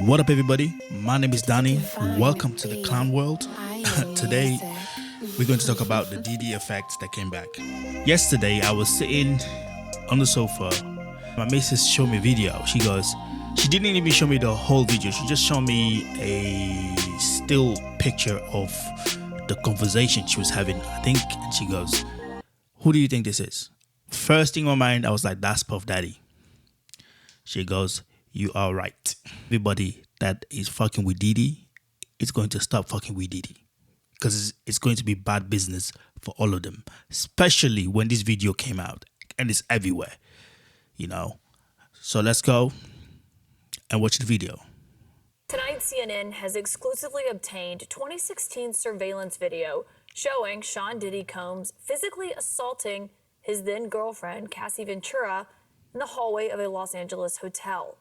What up, everybody? My name is Danny. Welcome to the clown world. Today, we're going to talk about the DD effect that came back. Yesterday, I was sitting on the sofa. My missus showed me a video. She didn't even show me the whole video. She just showed me a still picture of the conversation she was having, I think. And she goes, "Who do you think this is?" First thing in my mind, I was like, "That's Puff Daddy." She goes, "You are right. Everybody that is fucking with Diddy is going to stop fucking with Diddy, because it's going to be bad business for all of them, especially when this video came out and it's everywhere, you know." So let's go and watch the video. Tonight, CNN has exclusively obtained 2016 surveillance video showing Sean Diddy Combs physically assaulting his then-girlfriend, Cassie Ventura, in the hallway of a Los Angeles hotel.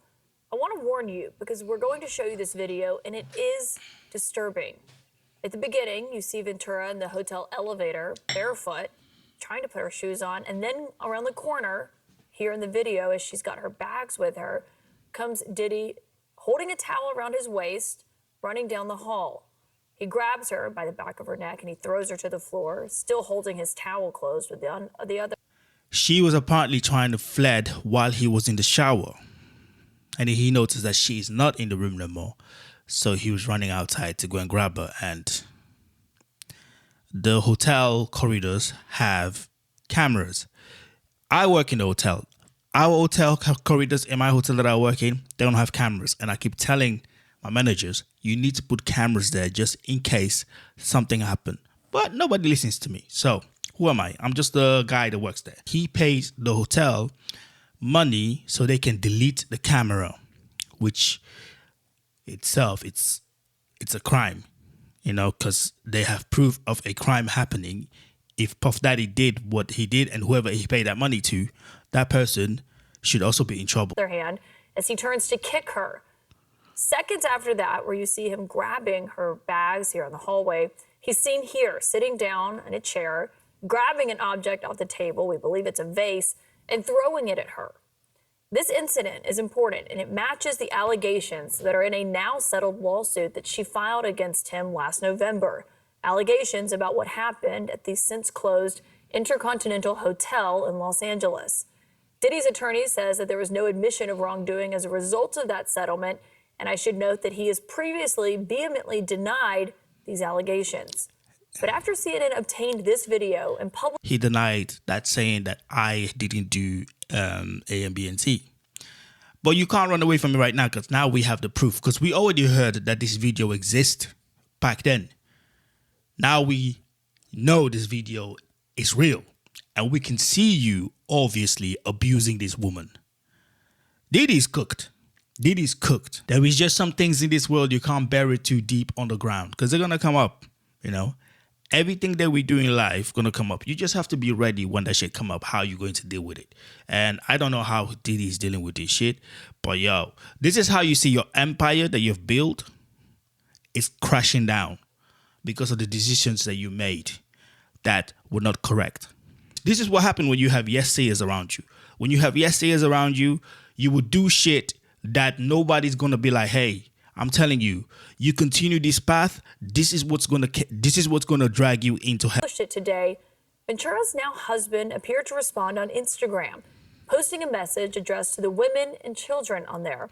I want to warn you because we're going to show you this video and it is disturbing. At the beginning, you see Ventura in the hotel elevator, barefoot, trying to put her shoes on, and then around the corner, here in the video as she's got her bags with her, comes Diddy holding a towel around his waist, running down the hall. He grabs her by the back of her neck and he throws her to the floor, still holding his towel closed with the other. She was apparently trying to fled while he was in the shower. And he noticed that she is not in the room no more. So he was running outside to go and grab her. And the hotel corridors have cameras. I work in the hotel. Our hotel corridors in my hotel that I work in, they don't have cameras. And I keep telling my managers, you need to put cameras there just in case something happens. But nobody listens to me. So who am I? I'm just the guy that works there. He pays the hotel money so they can delete the camera, which itself, it's a crime, you know, because they have proof of a crime happening. If Puff Daddy did what he did and whoever he paid that money to, that person should also be in trouble. Their hand as he turns to kick her. Seconds after that, where you see him grabbing her bags here in the hallway, he's seen here sitting down in a chair, grabbing an object off the table, we believe it's a vase, and throwing it at her. This incident is important, and it matches the allegations that are in a now settled lawsuit that she filed against him last November. Allegations about what happened at the since-closed Intercontinental Hotel in Los Angeles. Diddy's attorney says that there was no admission of wrongdoing as a result of that settlement, and I should note that he has previously vehemently denied these allegations. But after CNN obtained this video and published, he denied that, saying that I didn't do A and B and C. But you can't run away from me right now, because now we have the proof, because we already heard that this video exists back then. Now we know this video is real, and we can see you obviously abusing this woman. Diddy's cooked. Diddy's cooked. There is just some things in this world you can't bury too deep on the ground, because they're going to come up, you know. Everything that we do in life gonna come up. You just have to be ready when that shit come up, how you going to deal with it. And I don't know how Diddy is dealing with this shit, but yo, this is how you see your empire that you've built is crashing down because of the decisions that you made that were not correct. This is what happened when you have yes-sayers around you. When you have yes-sayers around you, you will do shit that nobody's gonna be like, hey, I'm telling you, you continue this path, this is what's gonna drag you into hell. It today, Ventura's now husband appeared to respond on Instagram, posting a message addressed to the women and children on there.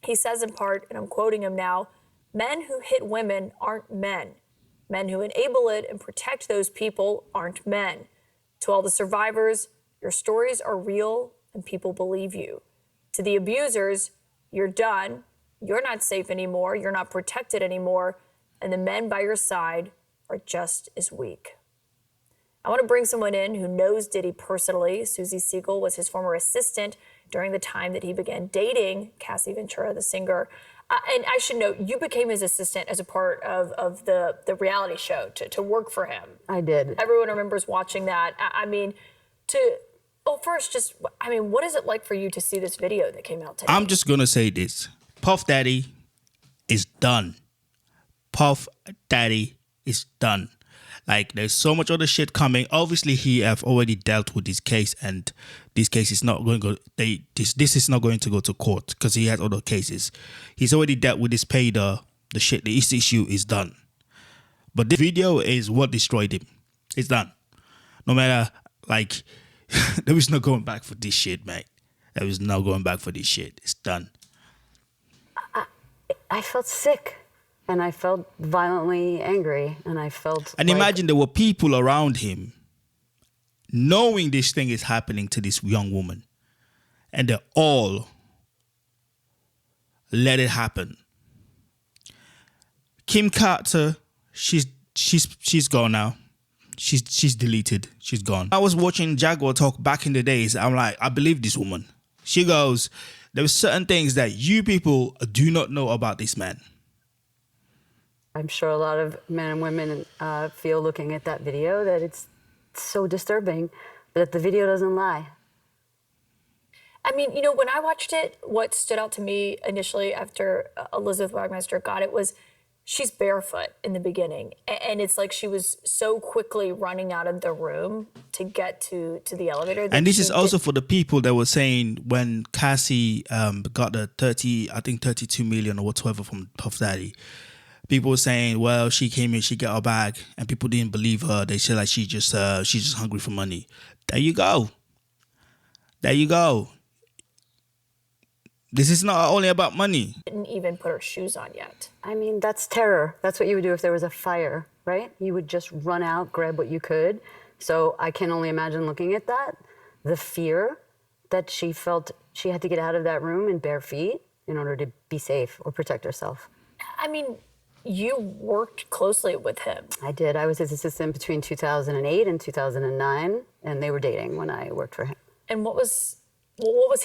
He says in part, and I'm quoting him now, "Men who hit women aren't men. Men who enable it and protect those people aren't men. To all the survivors, your stories are real and people believe you. To the abusers, you're done. You're not safe anymore, you're not protected anymore, and the men by your side are just as weak." I want to bring someone in who knows Diddy personally. Susie Siegel was his former assistant during the time that he began dating Cassie Ventura, the singer. And I should note, you became his assistant as a part of the reality show to work for him. I did. Everyone remembers watching that. First, what is it like for you to see this video that came out today? I'm just gonna say this. Puff Daddy is done. Puff Daddy is done. Like there's so much other shit coming. Obviously, he have already dealt with this case, and this case is not going to go. This is not going to go to court because he has other cases. He's already dealt with this pay the shit. The issue is done. But this video is what destroyed him. It's done. No matter, like, there is no going back for this shit, mate. There is no going back for this shit. It's done. I felt sick, and I felt violently angry, and I felt. And imagine there were people around him knowing this thing is happening to this young woman, and they all let it happen. Kim Carter, she's gone now. She's deleted. She's gone. I was watching Jaguar talk back in the days. I'm like, I believe this woman. She goes, there were certain things that you people do not know about this man. I'm sure a lot of men and women feel looking at that video that it's so disturbing, but the video doesn't lie. I mean, you know, when I watched it, what stood out to me initially after Elizabeth Wagmeister got it was she's barefoot in the beginning. And it's like she was so quickly running out of the room to get to the elevator. And this is also for the people that were saying when Cassie got the 32 million or whatever from Puff Daddy, people were saying, well, she came in, she got her bag, and people didn't believe her. They said like she's just hungry for money. There you go. There you go. This is not only about money. Didn't even put her shoes on yet. I mean, that's terror. That's what you would do if there was a fire, right? You would just run out, grab what you could. So I can only imagine looking at that, the fear that she felt she had to get out of that room in bare feet in order to be safe or protect herself. I mean, you worked closely with him. I did. I was his assistant between 2008 and 2009, and they were dating when I worked for him. And what was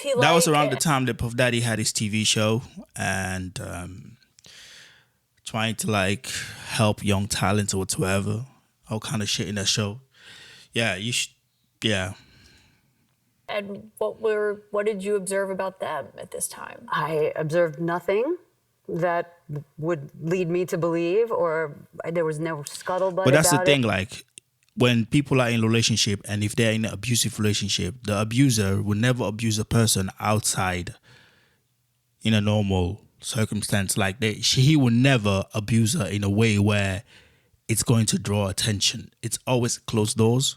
he like? That was around the time that Puff Daddy had his TV show and trying to like help young talents or whatsoever, all kind of shit in that show. Yeah, yeah. And what did you observe about them at this time? I observed nothing that would lead me to believe, or there was no scuttlebutt about it. But that's the thing, like, when people are in a relationship and if they're in an abusive relationship, the abuser will never abuse a person outside in a normal circumstance. Like he will never abuse her in a way where it's going to draw attention. It's always closed doors.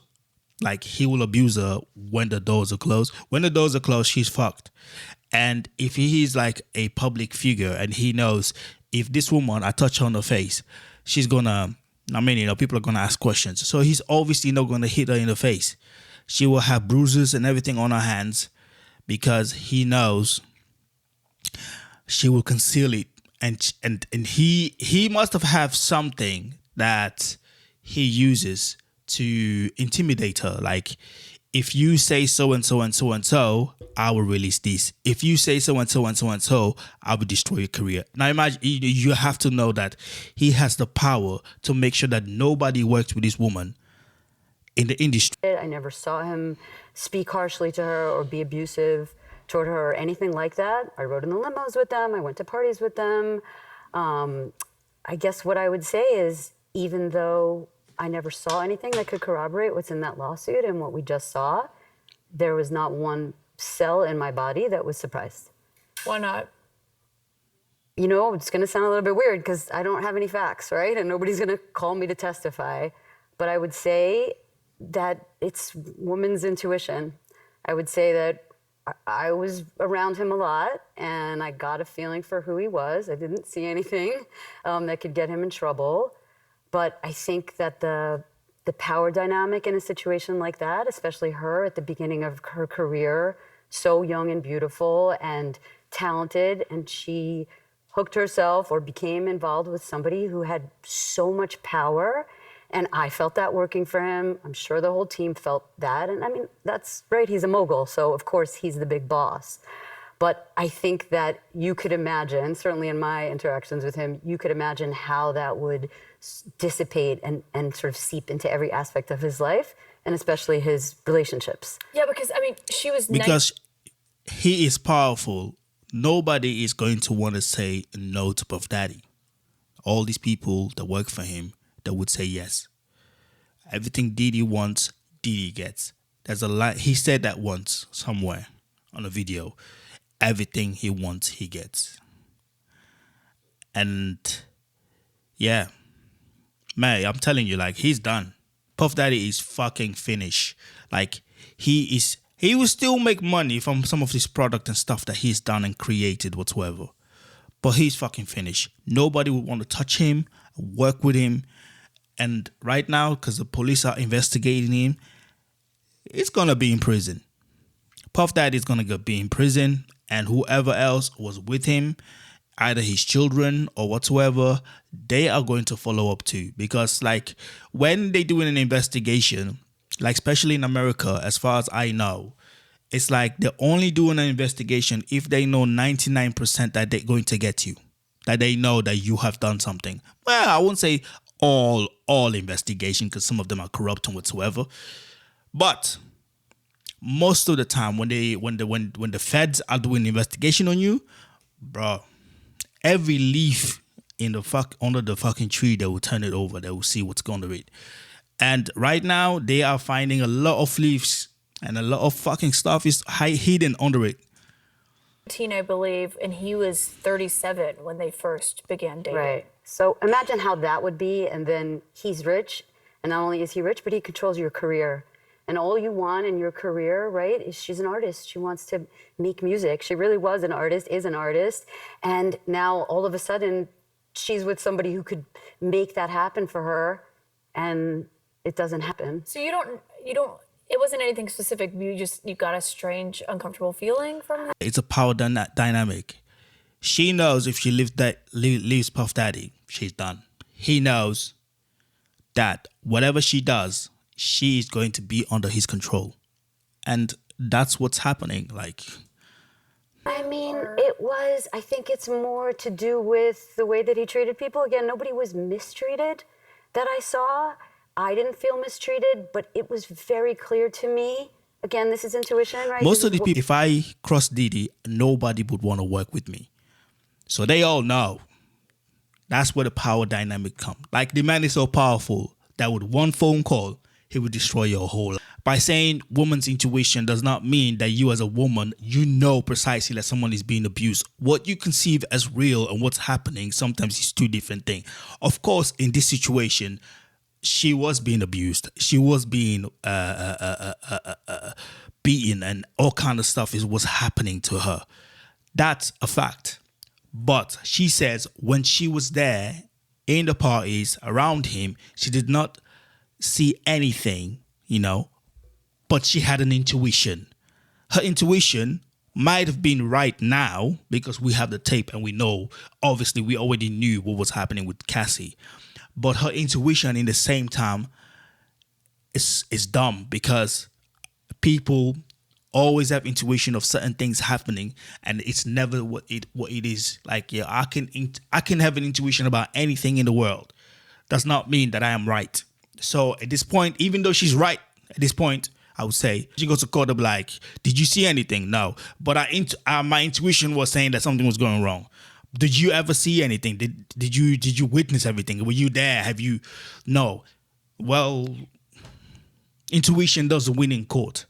Like he will abuse her when the doors are closed. When the doors are closed, she's fucked. And if he's like a public figure and he knows if this woman, I touch her on the face, she's gonna, I mean, you know, people are going to ask questions. So he's obviously not going to hit her in the face. She will have bruises and everything on her hands because he knows she will conceal it. And he must have something that he uses to intimidate her. Like, if you say so and so and so and so, I will release this. If you say so and so and so and so, I will destroy your career. Now imagine, you have to know that he has the power to make sure that nobody works with this woman in the industry. I never saw him speak harshly to her or be abusive toward her or anything like that. I rode in the limos with them. I went to parties with them. I guess what I would say is, even though I never saw anything that could corroborate what's in that lawsuit and what we just saw, there was not one cell in my body that was surprised. Why not? You know, it's going to sound a little bit weird because I don't have any facts, right? And nobody's going to call me to testify. But I would say that it's woman's intuition. I would say that I was around him a lot and I got a feeling for who he was. I didn't see anything that could get him in trouble. But I think that the power dynamic in a situation like that, especially her at the beginning of her career, so young and beautiful and talented, and she hooked herself or became involved with somebody who had so much power. And I felt that working for him. I'm sure the whole team felt that. And I mean, that's right, he's a mogul, so of course he's the big boss. But I think that you could imagine, certainly in my interactions with him, you could imagine how that would dissipate and sort of seep into every aspect of his life, and especially his relationships. Yeah, because, I mean, she was... Because he is powerful. Nobody is going to want to say no to Puff Daddy. All these people that work for him, that would say yes. Everything Diddy wants, Diddy gets. There's a line. He said that once somewhere on a video. Everything he wants, he gets. And yeah, man, I'm telling you, like, he's done. Puff Daddy is fucking finished. Like, he will still make money from some of this product and stuff that he's done and created whatsoever. But he's fucking finished. Nobody would want to touch him, work with him. And right now, because the police are investigating him, he's going to be in prison. Puff Daddy is going to be in prison. And whoever else was with him, either his children or whatsoever, they are going to follow up too. Because like when they do an investigation, like especially in America, as far as I know, it's like they're only doing an investigation if they know 99% that they're going to get you, that they know that you have done something. Well, I won't say all investigation, because some of them are corrupt and whatsoever. But most of the time, when the feds are doing an investigation on you, bro, every leaf in the under the fucking tree, they will turn it over. They will see what's going on it. And right now, they are finding a lot of leaves and a lot of fucking stuff is hidden under it. I believe, and he was 37 when they first began dating. Right. So imagine how that would be. And then he's rich. And not only is he rich, but he controls your career. And all you want in your career, right, is she's an artist. She wants to make music. She really was an artist, is an artist. And now all of a sudden, she's with somebody who could make that happen for her. And it doesn't happen. So you don't, it wasn't anything specific. You got a strange, uncomfortable feeling from that? It's a power dynamic. She knows if she leaves Puff Daddy, she's done. He knows that whatever she does, she is going to be under his control. And that's what's happening. Like, I mean, I think it's more to do with the way that he treated people. Again, nobody was mistreated that I saw. I didn't feel mistreated, but it was very clear to me. Again, this is intuition, right? Most of the people, if I cross Diddy, nobody would want to work with me. So they all know. That's where the power dynamic comes. Like, the man is so powerful that with one phone call, he would destroy your whole life. By saying woman's intuition does not mean that you as a woman, you know precisely that someone is being abused. What you conceive as real and what's happening sometimes is two different things. Of course, in this situation, she was being abused. She was being beaten, and all kind of stuff was happening to her. That's a fact. But she says when she was there in the parties around him, she did not see anything, but she had an intuition. Her intuition might have been right now because we have the tape and we know, obviously we already knew what was happening with Cassie. But her intuition in the same time is dumb, because people always have intuition of certain things happening, and it's never what it is. Like, yeah, I can have an intuition about anything in the world. Does not mean that I am right. So at this point, even though she's right at this point, I would say she goes to court and be like, "Did you see anything?" No, but my intuition was saying that something was going wrong. Did you ever see anything? Did you witness everything? Were you there? Have you? No. Well, intuition doesn't win in court.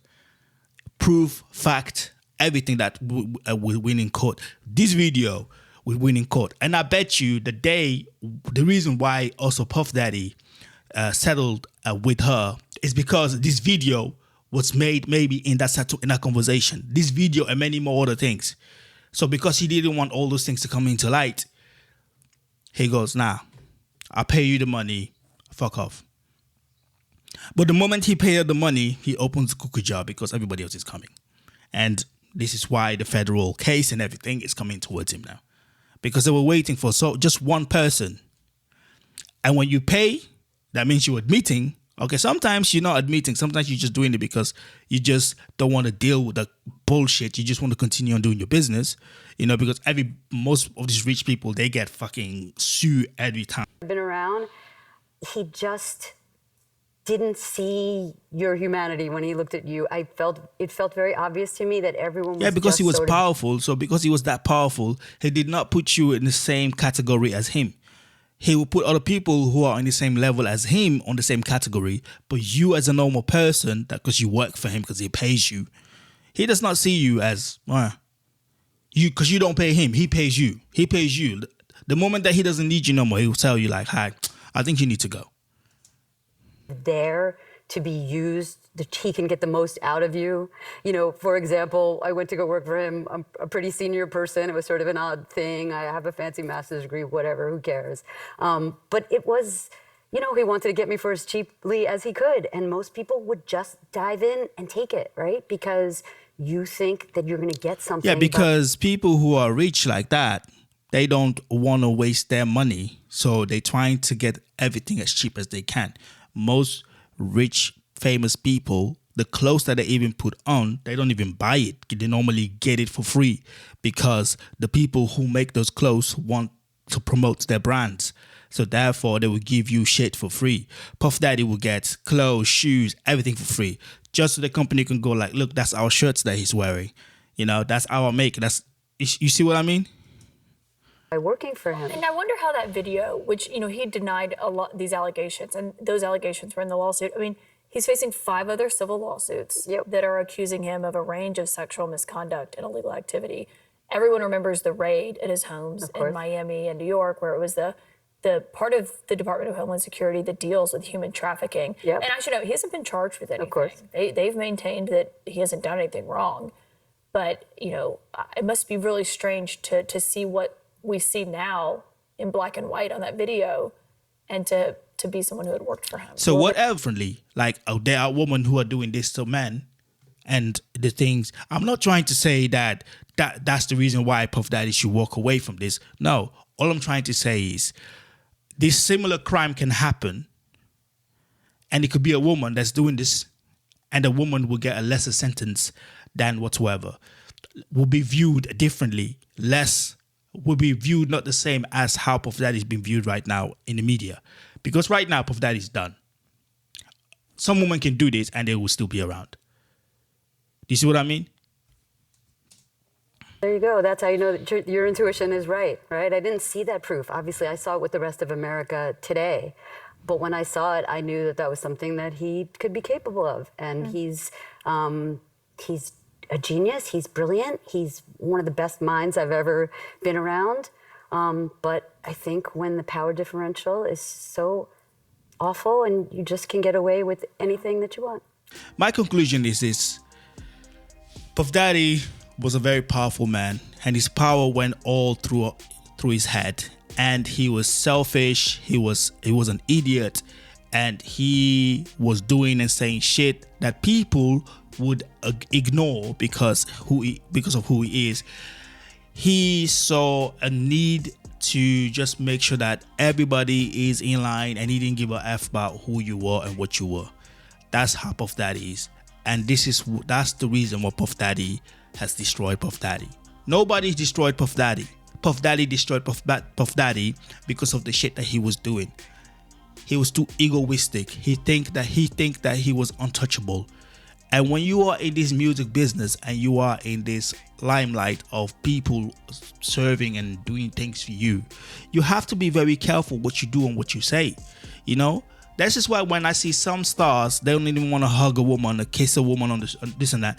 Proof, fact, everything that will win in court. This video will win in court. And I bet you the reason why also Puff Daddy settled with her is because this video was made maybe in that conversation. This video and many more other things. So because he didn't want all those things to come into light, he goes, "Nah, I'll pay you the money, fuck off." But the moment he paid her the money, he opens the cookie jar because everybody else is coming. And this is why the federal case and everything is coming towards him now. Because they were waiting for just one person. And when you pay, that means you're admitting. Okay, sometimes you're not admitting. Sometimes you're just doing it because you just don't want to deal with the bullshit. You just want to continue on doing your business. Because most of these rich people, they get fucking sued every time. Been around, he just didn't see your humanity when he looked at you. It felt very obvious to me that everyone was because he was powerful. So because he was that powerful, he did not put you in the same category as him. he will put other people who are on the same level as him on the same category. But you as a normal person, that because you work for him, because he pays you, he does not see you as you, because you don't pay him. He pays you. He pays you. The moment that he doesn't need you no more, he will tell you like, "Hi, I think you need to go." There to be used, that he can get the most out of you. You know, for example, I went to go work for him. I'm a pretty senior person. It was sort of an odd thing. I have a fancy master's degree, whatever, who cares? But it was, you know, he wanted to get me for as cheaply as he could. And most people would just dive in and take it, right? Because you think that you're going to get something. Yeah, because people who are rich like that, they don't want to waste their money. So they're trying to get everything as cheap as they can. Most rich, famous people, the clothes that they even put on, they don't even buy it. They normally get it for free because the people who make those clothes want to promote their brands. So therefore, they will give you shit for free. Puff Daddy will get clothes, shoes, everything for free. Just so the company can go like, look, that's our shirts that he's wearing. You know, that's our make. You see what I mean? By working for him. And I wonder how that video, which, you know, he denied a lot these allegations, and those allegations were in the lawsuit. I mean, he's facing 5 other civil lawsuits that are accusing him of a range of sexual misconduct and illegal activity. Everyone remembers the raid at his homes in Miami and New York, where it was the part of the Department of Homeland Security that deals with human trafficking. And I should know, he hasn't been charged with anything. Of course. They've maintained that he hasn't done anything wrong. But, you know, it must be really strange to see what we see now in black and white on that video, and to be someone who had worked for him. So whatever, like, there are women who are doing this to men, and the things. I'm not trying to say that's the reason why Puff Daddy should walk away from this. No, all I'm trying to say is this similar crime can happen, and it could be a woman that's doing this, and the woman will get a lesser sentence than whatsoever. Will be viewed differently, will be viewed not the same as how Puff Daddy is being viewed right now in the media. Because right now, Puff Daddy is done. Some woman can do this and they will still be around. Do you see what I mean? There you go. That's how you know that your intuition is right? I didn't see that proof. Obviously, I saw it with the rest of America today. But when I saw it, I knew that was something that he could be capable of. And he's a genius. He's brilliant. He's one of the best minds I've ever been around. But I think when the power differential is so awful and you just can get away with anything that you want. My conclusion is this. Puff Daddy was a very powerful man, and his power went all through his head. And he was selfish. He was an idiot. And he was doing and saying shit that people would ignore because of who he is. He saw a need to just make sure that everybody is in line, and he didn't give a F about who you were and what you were. That's how Puff Daddy is. And that's the reason why Puff Daddy has destroyed Puff Daddy. Nobody destroyed Puff Daddy. Puff Daddy destroyed Puff Daddy because of the shit that he was doing. He was too egoistic. He think that he was untouchable. And when you are in this music business and you are in this limelight of people serving and doing things for you, you have to be very careful what you do and what you say. You know, that's just why when I see some stars, they don't even want to hug a woman or kiss a woman on this and that.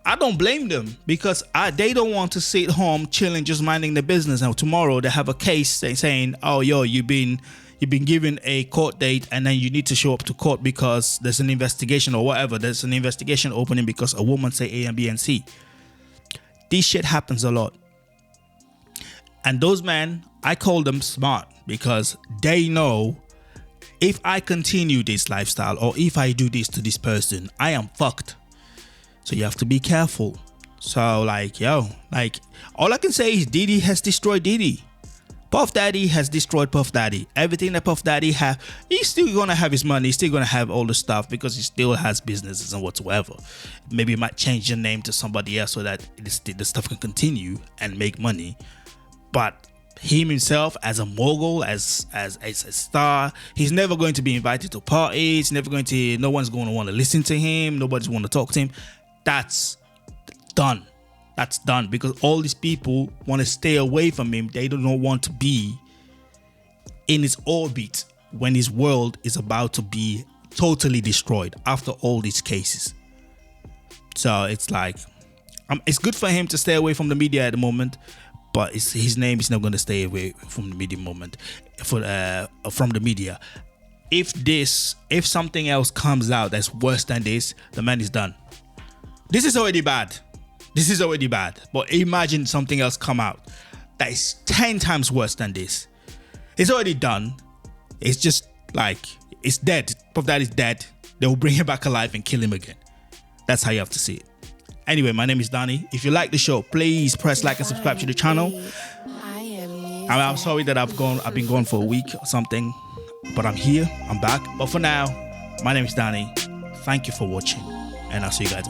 I don't blame them, because they don't want to sit home chilling, just minding their business. And tomorrow they have a case saying, oh, yo, you've been given a court date and then you need to show up to court because there's an investigation or whatever. There's an investigation opening because a woman say A and B and C. This shit happens a lot. And those men, I call them smart, because they know if I continue this lifestyle or if I do this to this person, I am fucked. So you have to be careful. So all I can say is Diddy has destroyed Diddy. Puff Daddy has destroyed Puff Daddy. Everything that Puff Daddy have, he's still gonna have his money. He's still gonna have all the stuff because he still has businesses and whatsoever. Maybe he might change the name to somebody else so that the stuff can continue and make money. But him himself as a mogul, as a star, he's never going to be invited to parties. No one's going to want to listen to him. Nobody's want to talk to him. That's done. That's done, because all these people want to stay away from him. They don't want to be in his orbit when his world is about to be totally destroyed after all these cases. So it's like, it's good for him to stay away from the media at the moment, but his name is not going to stay away from the media from the media. If something else comes out that's worse than this, the man is done. This is already bad. But imagine something else come out that is 10 times worse than this. It's already done. It's just like, it's dead. Puff Daddy is dead. They will bring him back alive and kill him again. That's how you have to see it. Anyway, my name is Danny. If you like the show, please press like and subscribe to the channel. I'm sorry that I've been gone for a week or something, but I'm here. I'm back. But for now, my name is Danny. Thank you for watching, and I'll see you guys